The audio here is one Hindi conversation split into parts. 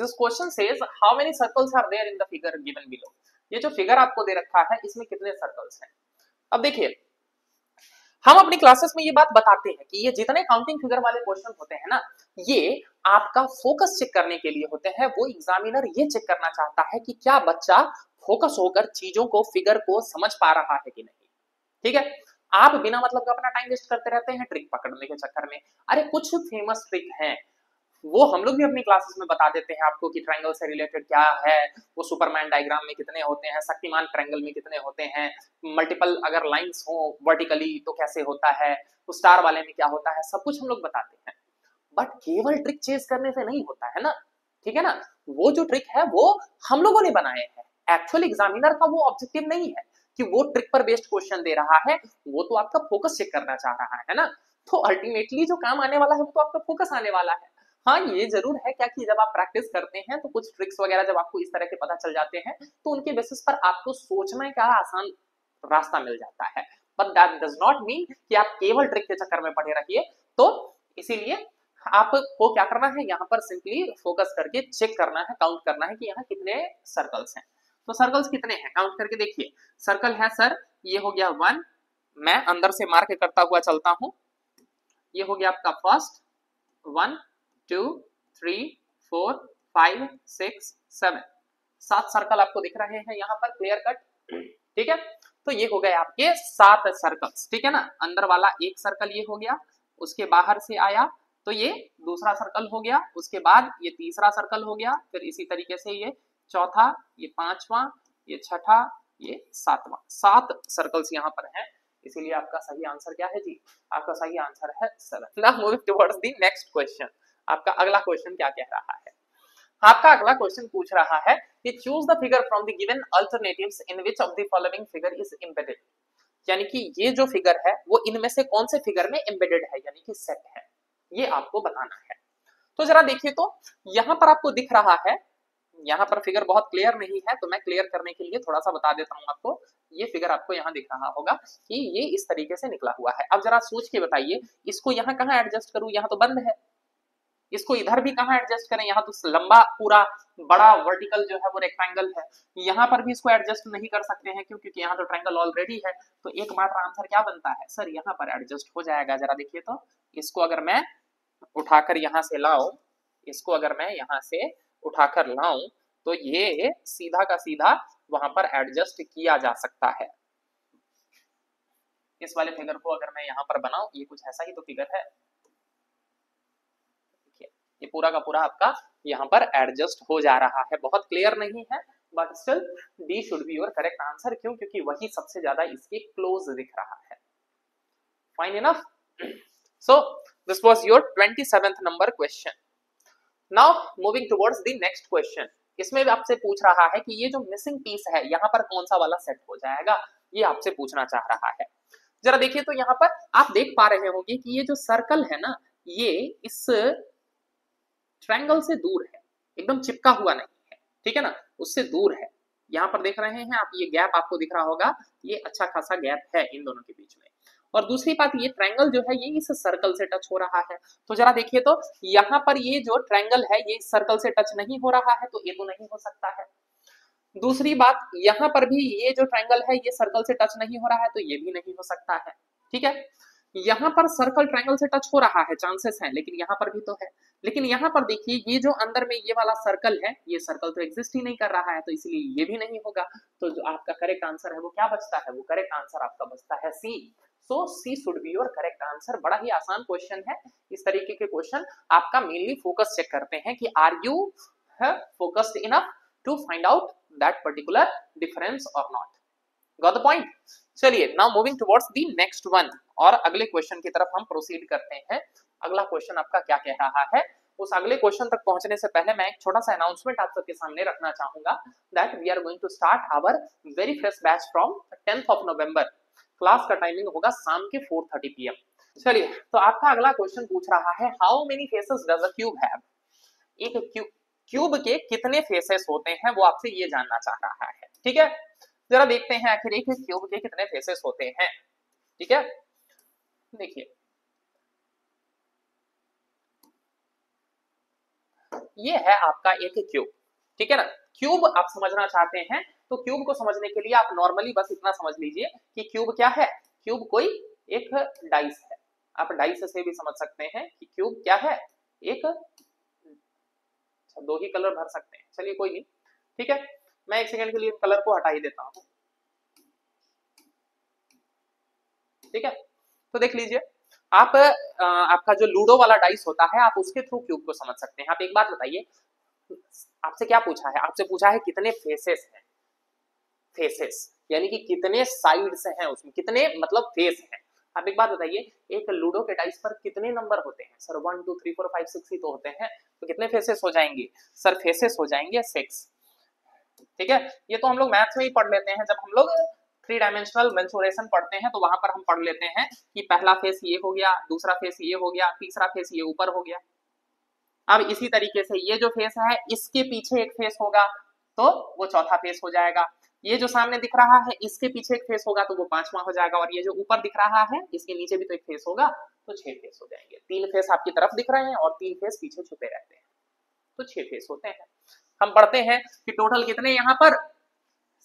This question says how many circles are there in the figure given below. ये जो फिगर आपको दे रखा है इसमें कितने सर्कल्स हैं। अब देखिए हम अपनी क्लासेस में ये बात बताते हैं कि ये जितने काउंटिंग फिगर वाले क्वेश्चन होते हैं ना, ये आपका फोकस चेक करने के लिए होते हैं। वो एग्जामिनर ये चेक करना चाहता है कि क्या बच्चा फोकस होकर चीजों को, फिगर को समझ पा रहा है कि नहीं। ठीक है, आप बिना मतलब का अपना टाइम वेस्ट करते रहते हैं ट्रिक पकड़ने के चक्कर में। अरे कुछ फेमस ट्रिक हैं, वो हम लोग भी अपनी क्लासेस में बता देते हैं आपको कि ट्रायंगल से रिलेटेड क्या है, वो सुपरमैन डायग्राम में कितने होते हैं, शक्तिमान ट्रायंगल में कितने होते हैं, मल्टीपल अगर लाइंस हो वर्टिकली तो कैसे होता है, तो स्टार वाले में क्या होता है, सब कुछ हम लोग बताते हैं। बट केवल ट्रिक चेज करने से नहीं होता है ना, ठीक है ना। वो जो ट्रिक है वो हम लोगों ने बनाए हैं, एक्चुअल एग्जामिनर का वो ऑब्जेक्टिव नहीं है कि वो ट्रिक पर बेस्ड क्वेश्चन दे रहा है, वो तो आपका फोकस चेक करना चाह रहा है ना। तो अल्टीमेटली जो काम आने वाला है वो तो आपका फोकस आने वाला है। हाँ ये जरूर है क्या कि जब आप प्रैक्टिस करते हैं तो कुछ ट्रिक्स वगैरह जब आपको इस तरह के पता चल जाते हैं तो उनके बेसिस पर आपको सोचने का आसान रास्ता मिल जाता है। But that does not mean कि आप केवल ट्रिक के चक्कर में पड़े रहिए। तो इसीलिए आपको क्या करना है, यहाँ पर सिंपली फोकस करके चेक करना है, काउंट करना है कि यहाँ कितने सर्कल्स हैं। तो सर्कल्स कितने हैं काउंट करके देखिए। सर्कल है सर, ये हो गया 1, मैं अंदर से मार्क करता हुआ चलता हूं, ये हो गया आपका फर्स्ट 1 2 3 4 5 6 7, 7 सर्कल आपको दिख रहे हैं यहाँ पर क्लियर कट। ठीक है, तो ये हो गए आपके 7 सर्कल्स। ठीक है ना, अंदर वाला एक सर्कल ये हो गया, उसके बाहर से आया तो ये दूसरा सर्कल हो गया, उसके बाद ये तीसरा सर्कल हो गया, फिर इसी तरीके से ये चौथा, ये पांचवा, ये छठा, ये सातवां, 7 सर्कल्स यहाँ पर हैं। इसीलिए आपका सही आंसर क्या है जी, आपका सही आंसर है 7। Now moving towards the next question. आपका अगला क्वेश्चन क्या कह रहा है, आपका अगला क्वेश्चन पूछ रहा है कि choose the figure from the given alternatives in which of the following figure is embedded. यानी कि ये जो फिगर है वो इनमें से कौन से फिगर में एम्बेडेड है, यानी कि सेट है, ये आपको बताना है। तो जरा देखिए, तो यहां पर आपको दिख रहा है, यहाँ पर फिगर बहुत क्लियर नहीं है तो मैं क्लियर करने के लिए थोड़ा सा बता देता हूं आपको। ये फिगर आपको यहाँ दिख रहा होगा कि ये इस तरीके से निकला हुआ है। अब जरा सोच के बताइए, इसको यहाँ कहाँ एडजस्ट करूं, यहाँ तो बंद है, इसको इधर भी कहाँ एडजस्ट करें, यहाँ तो लंबा पूरा बड़ा वर्टिकल जो है वो रेक्टेंगल है, यहाँ पर भी इसको एडजस्ट नहीं कर सकते हैं क्योंकि यहाँ तो ट्रायंगल ऑलरेडी है। तो एकमात्र आंसर क्या बनता है सर, यहाँ पर एडजस्ट हो जाएगा। जरा देखिए तो, इसको अगर मैं उठाकर यहाँ से लाऊं, इसको अगर मैं यहाँ से उठाकर लाऊं तो ये सीधा का सीधा वहां पर एडजस्ट किया जा सकता है। इस वाले फिगर को अगर मैं यहाँ पर बनाऊं, ये कुछ ऐसा ही तो फिगर है, ये पूरा का पूरा आपका यहाँ पर एडजस्ट हो जा रहा है। बहुत क्लियर नहीं है but still D should be your correct answer. क्यों, क्योंकि वही सबसे ज्यादा इसके क्लोज दिख रहा है। Fine enough. So this was your 27th number question. Now moving towards the next question. इसमें भी आपसे पूछ रहा है कि ये जो मिसिंग पीस है यहाँ पर कौन सा वाला सेट हो जाएगा, ये आपसे पूछना चाह रहा है। जरा देखिए तो यहाँ पर आप देख पा रहे होंगे कि ये जो सर्कल है ना, ये इस ट्रायंगल से दूर है, एकदम चिपका हुआ नहीं है, ठीक है ना, उससे दूर है। यहाँ पर देख रहे हैं आप, ये गैप आपको दिख रहा होगा, ये अच्छा खासा गैप है इन दोनों के बीच में। और दूसरी बात, ये ट्रायंगल जो है ये इस सर्कल से टच हो रहा है। तो जरा देखिए तो यहाँ पर ये जो ट्रायंगल है ये इस सर्कल से टच नहीं हो रहा है, तो ये तो नहीं हो सकता है। दूसरी बात, यहाँ पर भी ये जो ट्रायंगल है ये सर्कल से टच नहीं हो रहा है, तो ये भी नहीं हो सकता है। ठीक है, यहाँ पर सर्कल ट्रायंगल से टच हो रहा है, चांसेस हैं, लेकिन यहाँ पर भी तो है। लेकिन यहाँ पर देखिए ये जो अंदर में ये वाला सर्कल है, ये सर्कल तो एग्जिस्ट ही नहीं कर रहा है, तो इसलिए ये भी नहीं होगा। तो जो आपका करेक्ट आंसर है वो क्या बचता है, वो करेक्ट आंसर आपका बचता है C. So C should be your correct answer. बड़ा ही आसान क्वेश्चन है। इस तरीके के क्वेश्चन आपका मेनली फोकस चेक करते हैं कि are you focused enough to find out that particular difference और नॉट। Got the point. चलिए now moving towards the next one, और अगले क्वेश्चन की तरफ हम प्रोसीड करते हैं। अगला क्वेश्चन आपका क्या कह रहा है, उस अगले क्वेश्चन तक पहुंचने से पहले मैं एक छोटा सा अनाउंसमेंट आप सबके सामने रखना चाहूंगा that we are going to start our very fresh batch from 10th of November. Class का टाइमिंग होगा शाम के 4:30 PM। चलिए, तो आपका अगला क्वेश्चन पूछ रहा है how many faces does a cube have. एक क्यूब के कितने फेसेस होते हैं वो आपसे ये जानना चाह रहा है। ठीक है, जरा देखते हैं आखिर एक क्यूब के कितने फेसेस होते हैं। ठीक है, देखिए ये है आपका एक क्यूब, ठीक है ना। क्यूब आप समझना चाहते हैं तो क्यूब को समझने के लिए आप नॉर्मली बस इतना समझ लीजिए कि क्यूब क्या है। क्यूब कोई एक डाइस है, आप डाइस से भी समझ सकते हैं कि क्यूब क्या है, एक, दो ही कलर भर सकते हैं, चलिए कोई नहीं, ठीक है। मैं एक सेकंड के लिए कलर को हटा ही देता हूं, ठीक है। तो देख लीजिए आप आपका जो लूडो वाला डाइस होता है आप उसके थ्रू क्यूब को समझ सकते हैं। आप एक बात बताइए, आपसे क्या पूछा है, आपसे पूछा है कितने फेसेस हैं, फेसेस यानी कि कितने साइड्स हैं उसमें, कितने मतलब फेस हैं। आप एक बात बताइए, एक लूडो के डाइस पर कितने नंबर होते हैं सर? 1 2 3 4 5 6 ही तो होते हैं, तो कितने फेसेस हो जाएंगे सर? फेसेस हो जाएंगे 6, ठीक है। ये तो हम लोग मैथ्स में ही पढ़ लेते हैं, जब हम लोग 3 डायमेंशनल मेंसुरेशन पढ़ते हैं तो वहां पर हम पढ़ लेते हैं कि पहला फेस ये हो गया, दूसरा फेस ये हो गया, तीसरा फेस ये ऊपर हो गया। अब इसी तरीके से ये जो फेस है इसके पीछे एक फेस होगा तो वो चौथा फेस हो जाएगा, ये जो सामने दिख रहा है इसके पीछे एक फेस होगा तो वो पांचवा हो जाएगा, और ये जो ऊपर दिख रहा है इसके नीचे भी तो एक फेस होगा, तो 6 फेस हो जाएंगे। 3 फेस आपकी तरफ दिख रहे हैं और 3 फेस पीछे छुपे रहते हैं, तो 6 फेस होते हैं। हम पढ़ते हैं कि टोटल कितने यहाँ पर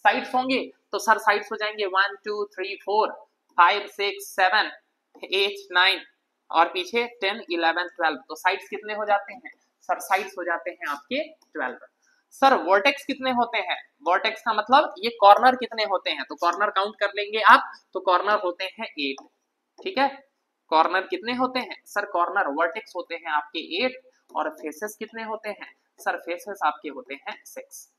साइड्स होंगे, तो सर साइड्स हो जाएंगे 1 2 3 4 5 6 7 8 9 और पीछे 10 11 12, तो साइड्स कितने हो जाते हैं सर? साइड्स हो जाते हैं आपके 12। सर वर्टेक्स कितने होते हैं? वर्टेक्स का मतलब ये कॉर्नर कितने होते हैं, तो कॉर्नर काउंट कर लेंगे आप, तो कॉर्नर होते हैं 8, ठीक है। कॉर्नर कितने होते हैं सर? कॉर्नर वर्टेक्स होते हैं आपके 8, और फेसेस कितने होते हैं सर? फेसेस आपके होते हैं 6।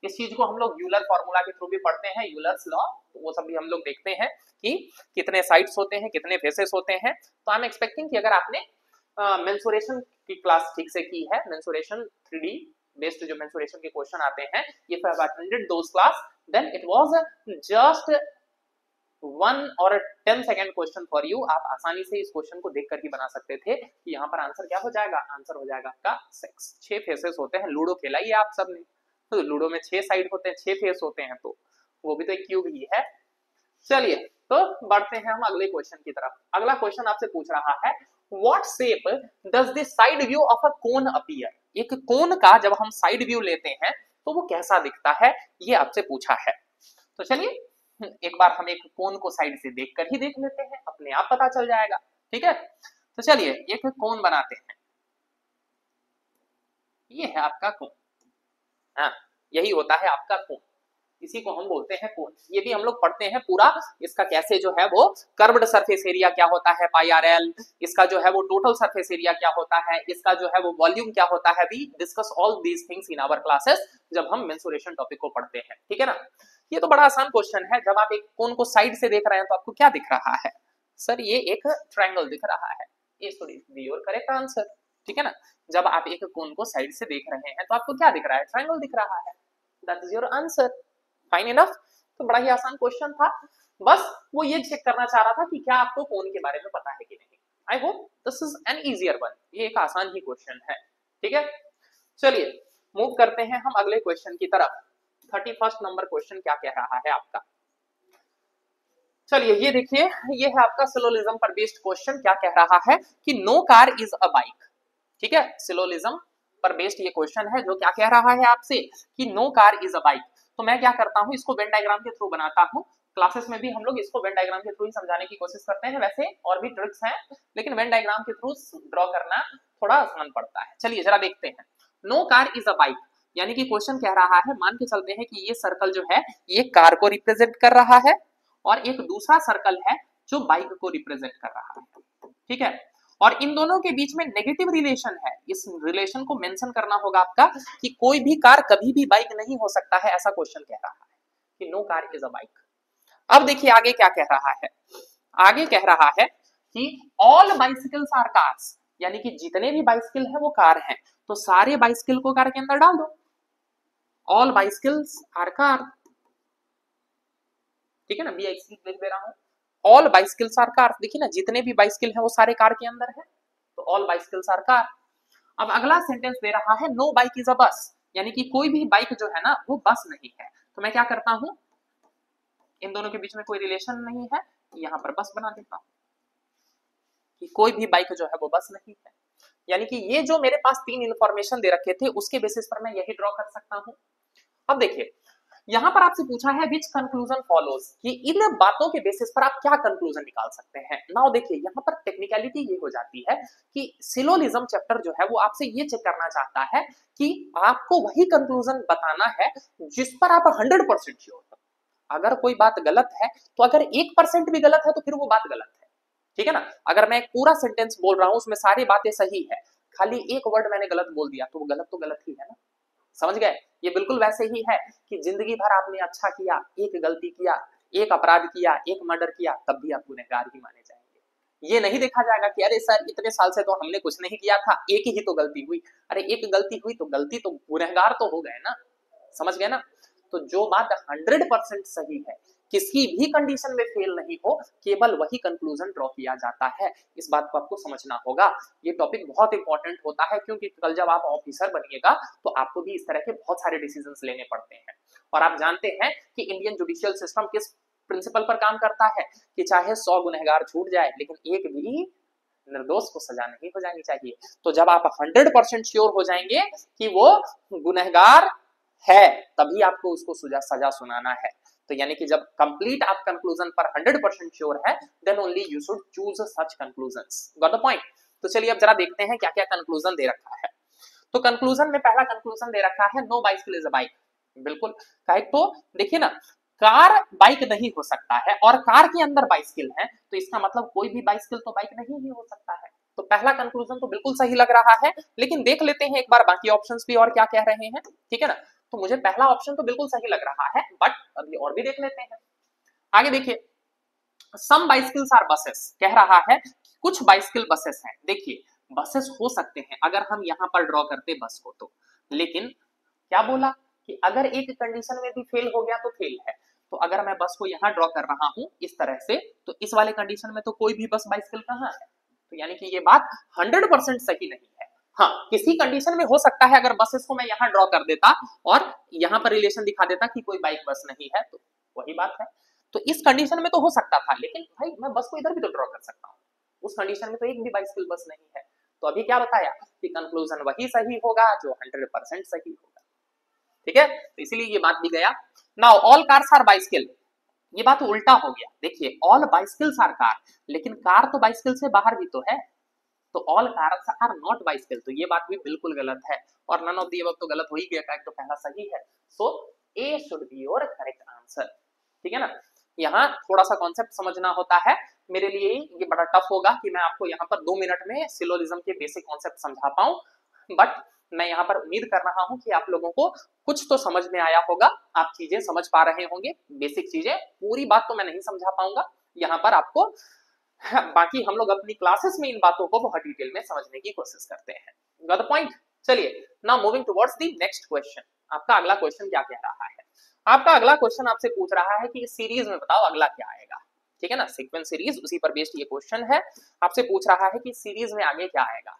इस चीज को हम लोग यूलर फॉर्मूला के थ्रू भी पढ़ते हैं, यूलर्स लॉ, तो वो सब भी हम लोग देखते हैं कि कितने साइड्स होते हैं, कितने फेसेस होते हैं। तो आई एम एक्सपेक्टिंग कि अगर आपने मेंसुरेशन की क्लास ठीक से की है, मेंसुरेशन 3D बेस्ड जो मेंसुरेशन के क्वेश्चन आते हैं, if I have attended those class then it was just 1 और 10 सेकंड क्वेश्चन फॉर यू। आप आसानी से इस क्वेश्चन को देखकर ही बना सकते थे कि यहाँ पर आंसर क्या हो जाएगा, आंसर हो जाएगा आपका 6। 6 फेसेस होते हैं, लूडो खेला ही आप सबने, तो लूडो में 6 साइड होते हैं, 6 फेस होते हैं, तो वो भी तो एक क्यूब ही है। चलिए तो बढ़ते हैं हम अगले क्वेश्चन की तरफ। अगला क्वेश्चन आपसे पूछ रहा है what shape does the side view of a cone appear. एक कोन का जब हम साइड व्यू लेते हैं तो वो कैसा दिखता है, ये आपसे पूछा है। तो चलिए एक बार हम एक कोन को साइड से देखकर ही देख लेते हैं, अपने आप पता चल जाएगा, ठीक है। तो चलिए एक कोन बनाते हैं, ये है आपका कोन, हाँ यही होता है आपका कोन, इसी को हम बोलते हैं कोन। ये भी हम लोग पढ़ते हैं पूरा, इसका कैसे जो है वो कर्व्ड सरफेस एरिया क्या होता है पाई आर एल, इसका जो है वो टोटल सरफेस एरिया क्या होता है, इसका जो है वो वॉल्यूम क्या होता है। We discuss all these things in our classes जब हम मेंसुरेशन टॉपिक को पढ़ते हैं, ठीक है ना। ये तो बड़ा आसान क्वेश्चन है, जब आप एक कोन को साइड से देख रहे हैं तो आपको क्या दिख रहा है सर? ये एक ट्रायंगल दिख रहा है, ये should be your correct answer, ठीक है ना। जब आप एक कोन को साइड से देख रहे हैं तो आपको क्या दिख रहा है? ट्रायंगल दिख रहा है, that is your answer, fine enough. तो बड़ा ही आसान क्वेश्चन था, बस वो ये चेक करना चाह रहा था कि क्या आपको कोन के बारे में पता है कि नहीं। I hope this is an easier one, ये एक आसान ही क्वेश्चन है, ठीक है। चलिए मूव करते हैं हम अगले क्वेश्चन की तरफ। 31 नंबर क्वेश्चन क्या कह रहा है आपका? चलिए ये देखिए, ये है आपका सिलोलिज्म पर बेस्ड क्वेश्चन। क्या कह रहा है कि no car is a bike, ठीक है। सिलोलिज्म पर बेस्ड ये क्वेश्चन है जो क्या कह रहा है आपसे कि no car is a bike. तो मैं क्या करता हूं, इसको वेन डायग्राम के थ्रू बनाता हूं। क्लासेस में भी हम लोग इसको वेन डायग्राम के थ्रू ही समझाने की कोशिश करते हैं, वैसे और भी ट्रिक्स हैं लेकिन वेन डायग्राम के थ्रू ड्रॉ करना थोड़ा आसान पड़ता है। चलिए जरा देखते हैं, no car is a bike यानी कि क्वेश्चन कह रहा है, मान के चलते हैं कि ये सर्कल जो है ये कार को रिप्रेजेंट कर रहा है और एक दूसरा सर्कल है जो बाइक को रिप्रेजेंट कर रहा है, ठीक है। और इन दोनों के बीच में नेगेटिव रिलेशन है, इस रिलेशन को मेंशन करना होगा आपका कि कोई भी कार कभी भी बाइक नहीं हो सकता है, ऐसा क्वेश्चन कह रहा है कि no car is a bike. अब देखिए आगे क्या कह रहा है, आगे कह रहा है कि ऑल बाइसिकल्स आर कार्स, यानी कि जितने भी बाइसिकल है वो कार हैं, तो सारे बाइसिकल को कार के अंदर डाल दो, ऑल बाइसिकल्स आर कार, ठीक है ना। बी लिख दे रहा हूं, ऑल बाइसिकल्स आर कार, देखिए ना जितने भी बाइसिकल हैं वो सारे कार के अंदर है, तो ऑल बाइसिकल्स आर कार। अब अगला सेंटेंस दे रहा है नो बाइक इज अ बस, यानी कि कोई भी बाइक जो है ना वो बस नहीं है। तो मैं क्या करता हूं, इन दोनों के बीच में कोई रिलेशन नहीं है, यहां पर बस बना देता हूं कि कोई भी बाइक जो है वो बस नहीं है। यानी कि ये जो मेरे पास 3 इंफॉर्मेशन दे रखे थे उसके बेसिस पर मैं यही ड्रॉ कर सकता हूं। अब देखिए यहां पर आपसे पूछा है विच कंक्लूजन फॉलोज, कि इन बातों के बेसिस पर आप क्या कंक्लूजन निकाल सकते हैं। नाउ देखिए यहां पर टेक्निकलिटी ये हो जाती है कि सिलोजिज्म चैप्टर जो है वो आपसे ये चेक करना चाहता है कि आपको वही कंक्लूजन बताना है जिस पर आप 100% श्योर हो। अगर कोई बात गलत है तो अगर 1% भी गलत है तो फिर वो बात गलत है, ठीक है ना। अगर मैं एक पूरा सेंटेंस बोल रहा हूं उसमें सारी बातें सही है, खाली एक वर्ड मैंने गलत बोल दिया तो वो गलत तो गलत ही है ना, समझ गए। ये बिल्कुल वैसे ही है कि जिंदगी भर आपने अच्छा किया, एक गलती किया, एक अपराध किया, एक मर्डर किया, तब भी आप गुनहगार ही माने जाएंगे। ये नहीं देखा जाएगा कि अरे सर इतने साल से तो हमने कुछ नहीं किया था, एक ही तो गलती हुई। अरे एक गलती हुई तो गलती तो गुनहगार तो हो गए ना, समझ गए ना। तो जो बात 100% सही है, किसी भी कंडीशन में फेल नहीं हो, केवल वही कंक्लूजन ड्रॉ किया जाता है। इस बात को आपको समझना होगा। ये टॉपिक बहुत इंपॉर्टेंट होता है क्योंकि कल जब आप ऑफिसर बनिएगा तो आपको भी इस तरह के बहुत सारे डिसीजंस लेने पड़ते हैं। और आप जानते हैं कि इंडियन जुडिशियल सिस्टम किस प्रिंसिपल पर काम करता है कि चाहे 100 गुनहगार छूट जाए लेकिन एक भी निर्दोष को सजा नहीं हो जानी चाहिए। तो जब आप 100% श्योर हो जाएंगे कि वो गुनहगार है तभी आपको उसको सजा सुनाना है। तो यानी कि जब कंप्लीट आप कंक्लूजन पर 100% श्योर है then only you should choose such conclusions. Got the point. तो चलिए अब जरा देखते हैं क्या क्या कंक्लूजन दे रखा है। तो कंक्लूजन में पहला कंक्लूजन दे रखा है no bicycle is a bike. बिल्कुल, तो देखिए ना, कार बाइक नहीं हो सकता है और कार के अंदर बाइसिकल है तो इसका मतलब कोई भी बाइसिकल तो बाइक नहीं ही हो सकता है। तो पहला कंक्लूजन तो बिल्कुल सही लग रहा है, लेकिन देख लेते हैं एक बार बाकी ऑप्शंस भी और क्या कह रहे हैं, ठीक है ना। तो मुझे पहला ऑप्शन तो बिल्कुल सही लग रहा है, बट अभी और भी देख लेते हैं। आगे देखिए सम बाइसिकल्स आर बसेस, कह रहा है कुछ बाइसिकल बसेस हैं। देखिए बसेस हो सकते हैं अगर हम यहां पर ड्रॉ करते बस को तो, लेकिन क्या बोला कि अगर एक कंडीशन में भी फेल हो गया तो फेल है। तो अगर मैं बस को यहां ड्रॉ कर रहा हूं इस तरह से तो इस वाले कंडीशन में तो कोई भी बस बाइसिकल कहां है। तो यानी कि ये बात 100% सही नहीं है। हाँ किसी कंडीशन में हो सकता है, अगर बसेस को मैं यहां ड्रॉ कर देता और यहां पर रिलेशन दिखा देता कि कोई बाइक बस नहीं है तो वही बात है। तो इस कंडीशन में तो हो सकता था, लेकिन भाई मैं बस को इधर भी तो ड्रॉ कर सकता हूँ, उस कंडीशन में तो एक भी बाइसिकल बस नहीं है। तो अभी क्या बताया कि कंक्लूजन वही सही होगा जो 100% सही होगा, ठीक है। तो इसीलिए ये बात भी गया। Now all cars are bicycle, ये बात उल्टा हो गया। देखिए ऑल बाइसिकल्स आर कार, लेकिन कार तो बाइसिकल से बाहर भी तो है, तो all cars are not bicycle, तो ये बात भी बिल्कुल गलत है। और नन ऑफ द अबव तो गलत हो ही गया, तो पहला सही है। So A should be your correct answer, ठीक है ना। यहाँ थोड़ा सा कॉन्सेप्ट समझना होता है, मेरे लिए ये बड़ा टफ होगा कि मैं आपको यहाँ पर 2 मिनट में सिलोजिज्म के बेसिक कॉन्सेप्ट समझा पाऊं, बट मैं यहाँ पर उम्मीद कर रहा हूं कि आप लोगों को कुछ तो समझ में आया होगा, आप चीजें समझ पा रहे होंगे, बेसिक चीजें। पूरी बात तो मैं नहीं समझा पाऊंगा यहाँ पर आपको, बाकी हम लोग अपनी क्लासेस में इन बातों को बहुत डिटेल में समझने की कोशिश करते हैं। Got the point. चलिए now moving towards the next question. आपका अगला क्वेश्चन क्या कह रहा है? आपका अगला क्वेश्चन आपसे पूछ रहा है कि इस सीरीज में बताओ अगला क्या आएगा, ठीक है ना। सीक्वेंस सीरीज, उसी पर बेस्ड ये क्वेश्चन है। आपसे पूछ रहा है कि सीरीज में आगे क्या आएगा,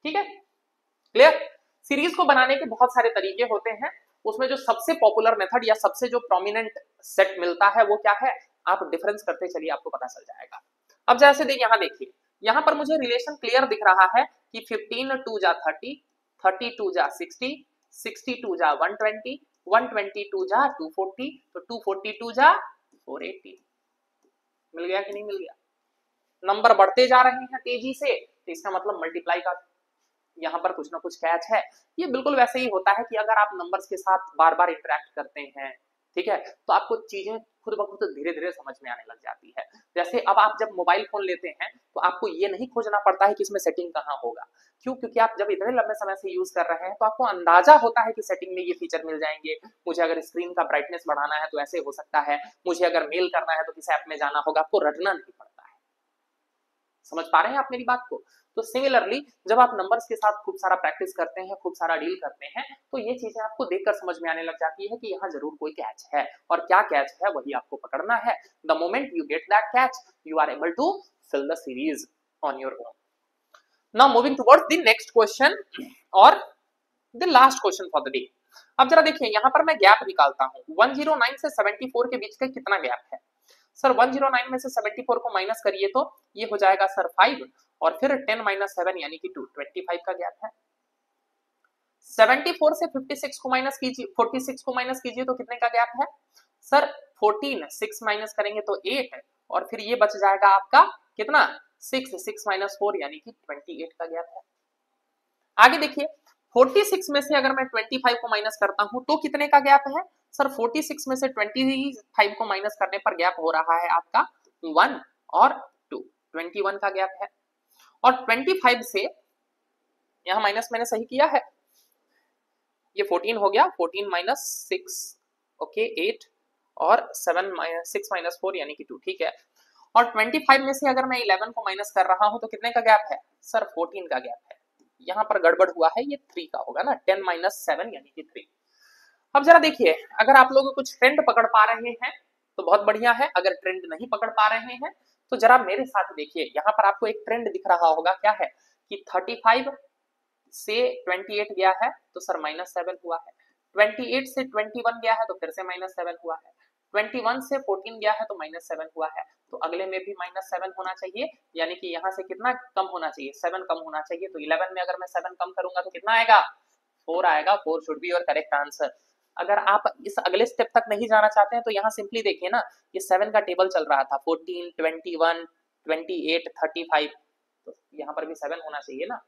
ठीक है। क्लियर। सीरीज को बनाने के बहुत सारे तरीके होते हैं, उसमें जो सबसे पॉपुलर मेथड या सबसे जो प्रोमिनेंट सेट मिलता है वो क्या है, आप डिफरेंस करते चलिए आपको पता चल जाएगा। अब जैसे यहाँ देखिए, यहाँ पर मुझे रिलेशन क्लियर दिख रहा है कि 15 2 जा 30, 30 2 जा 60, 60 2 जा 120, 120 2 जा 240, तो 240 2 जा 480। मिल गया कि नहीं मिल गया? नंबर बढ़ते जा रहे हैं तेजी से, तो इसका मतलब मल्टीप्लाई का यहाँ पर कुछ ना कुछ कैच है। ये बिल्कुल वैसे ही होता है कि अगर आप नंबर्स के साथ बार बार इंटरेक्ट करते हैं, ठीक है, तो आपको चीजें खुद ब खुद धीरे धीरे समझ में आने लग जाती है। जैसे अब आप जब मोबाइल फोन लेते हैं तो आपको ये नहीं खोजना पड़ता है कि इसमें सेटिंग कहाँ होगा, क्यों? क्योंकि आप जब इतने लंबे समय से यूज कर रहे हैं तो आपको अंदाजा होता है कि सेटिंग में ये फीचर मिल जाएंगे। मुझे अगर स्क्रीन का ब्राइटनेस बढ़ाना है तो ऐसे हो सकता है, मुझे अगर मेल करना है तो किस ऐप में जाना होगा, आपको रटना नहीं पड़ता है। समझ पा रहे हैं आप मेरी बात को? तो सिमिलरली जब आप नंबर्स के साथ खूब सारा प्रैक्टिस करते हैं, खूब सारा डील करते हैं, तो ये चीजें आपको देखकर समझ में आने लग जाती है कि यहाँ जरूर कोई कैच है, और क्या कैच है वही आपको पकड़ना है। The moment you get that catch you are able to fill the series on your own. Now moving towards the next question और the last question for the day. अब जरा देखिए यहाँ पर मैं गैप निकालता हूँ, 109 से 74 के बीच का कितना गैप है। सर 109 में से 74 को माइनस करिए तो ये हो जाएगा सर 5 और फिर 10 माइनस 7 यानी कि 2, 25 का गैप है। 74 से 56 को माइनस कीजिए, 46 को माइनस कीजिए तो कितने का गैप है सर 14, 6 माइनस करेंगे तो 8 और फिर ये बच जाएगा आपका कितना 6, 6 माइनस 4 यानी कि 28 का गैप है। आगे देखिए 46 में से अगर मैं 25 को माइनस करता हूं तो कितने का गैप है सर 46 में से 25 को माइनस करने पर गैप हो रहा है आपका 1 और 2, 21 का गैप है। और 25 से यहां माइनस मैंने सही किया है, ये 14 हो गया, 14 माइनस 6 ओके 8 और 7 6 माइनस 4 यानी कि 2, ठीक है। और 25 में से अगर मैं 11 को माइनस कर रहा हूं तो कितने का गैप है सर 14 का गैप है। यहां पर गड़बड़ हुआ है, ये 3 का होगा ना, 10 माइनस 7 यानी कि 3। अब जरा देखिए अगर आप लोग कुछ ट्रेंड पकड़ पा रहे हैं तो बहुत बढ़िया है, अगर ट्रेंड नहीं पकड़ पा रहे हैं तो जरा मेरे साथ देखिए, यहाँ पर आपको एक ट्रेंड दिख रहा होगा, क्या है कि 35 से 28 गया है तो सर माइनस 7 हुआ है, 28 से 21 गया है तो फिर से माइनस 7 हुआ है, 21 से 14 गया है तो माइनस 7 हुआ है, तो अगले में भी माइनस 7 होना चाहिए, यानी कि यहाँ से कितना कम होना चाहिए 7 कम होना चाहिए। तो 11 में अगर मैं 7 कम करूंगा तो कितना आएगा 4 आएगा, 4 should be your correct answer. अगर आप इस अगले स्टेप तक नहीं जाना चाहते हैं तो यहाँ सिंपली देखिए ना, ये 7 का टेबल चल रहा था 14, 21, 28, 35, तो यहाँ पर भी 7 होना चाहिए ना,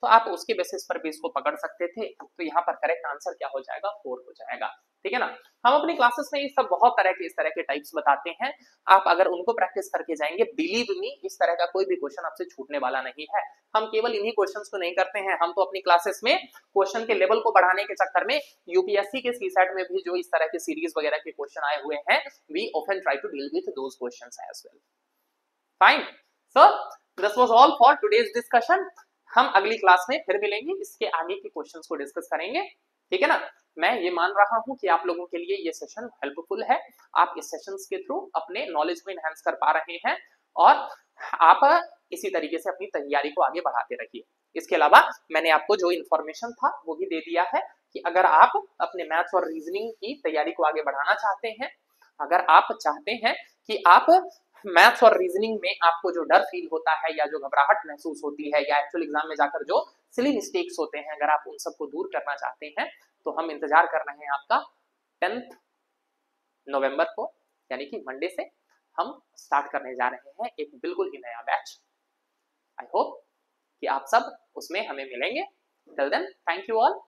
तो आप उसके बेसिस पर भी इसको पकड़ सकते थे। तो यहाँ पर करेक्ट आंसर क्या हो जाएगा 4 हो जाएगा, ठीक है ना। हम अपनी क्लासेस में ये सब बहुत तरह के इस तरह के टाइप्स बताते हैं, आप अगर उनको प्रैक्टिस करके जाएंगे बिलीव मी इस तरह का कोई भी क्वेश्चन आपसे छूटने वाला नहीं है। हम केवल इन्हीं क्वेश्चंस को नहीं करते हैं, हम तो अपनी क्लासेस में क्वेश्चन के लेवल को बढ़ाने के चक्कर में यूपीएससी के सीसेट में भी जो इस तरह के सीरीज वगैरह के क्वेश्चन आए हुए हैं, we often try to deal with those questions as well. Fine, so this was all for today's discussion. हम अगली क्लास में फिर मिलेंगे, इसके आगे के क्वेश्चंस को डिस्कस करेंगे, ठीक है ना। मैं ये मान रहा हूं कि आप लोगों के लिए ये सेशन हेल्पफुल है, आप इस सेशंस के थ्रू अपने नॉलेज को एनहांस कर पा रहे हैं और आप इसी तरीके से अपनी तैयारी को आगे बढ़ाते रहिए। इसके अलावा मैंने आपको जो इन्फॉर्मेशन था वो भी दे दिया है कि अगर आप अपने मैथ्स और रीजनिंग की तैयारी को आगे बढ़ाना चाहते हैं, अगर आप चाहते हैं कि आप मैथ्स और रीजनिंग में आपको जो डर फील होता है या जो घबराहट महसूस होती है या एक्चुअल एग्जाम में जाकर जो सिली मिस्टेक्स होते हैं, अगर आप उन सबको दूर करना चाहते हैं तो हम इंतजार कर रहे हैं आपका 10 नवंबर को, यानी कि मंडे से हम स्टार्ट करने जा रहे हैं एक बिल्कुल ही नया बैच। आई होप कि आप सब उसमें हमें मिलेंगे। Till then thank you all.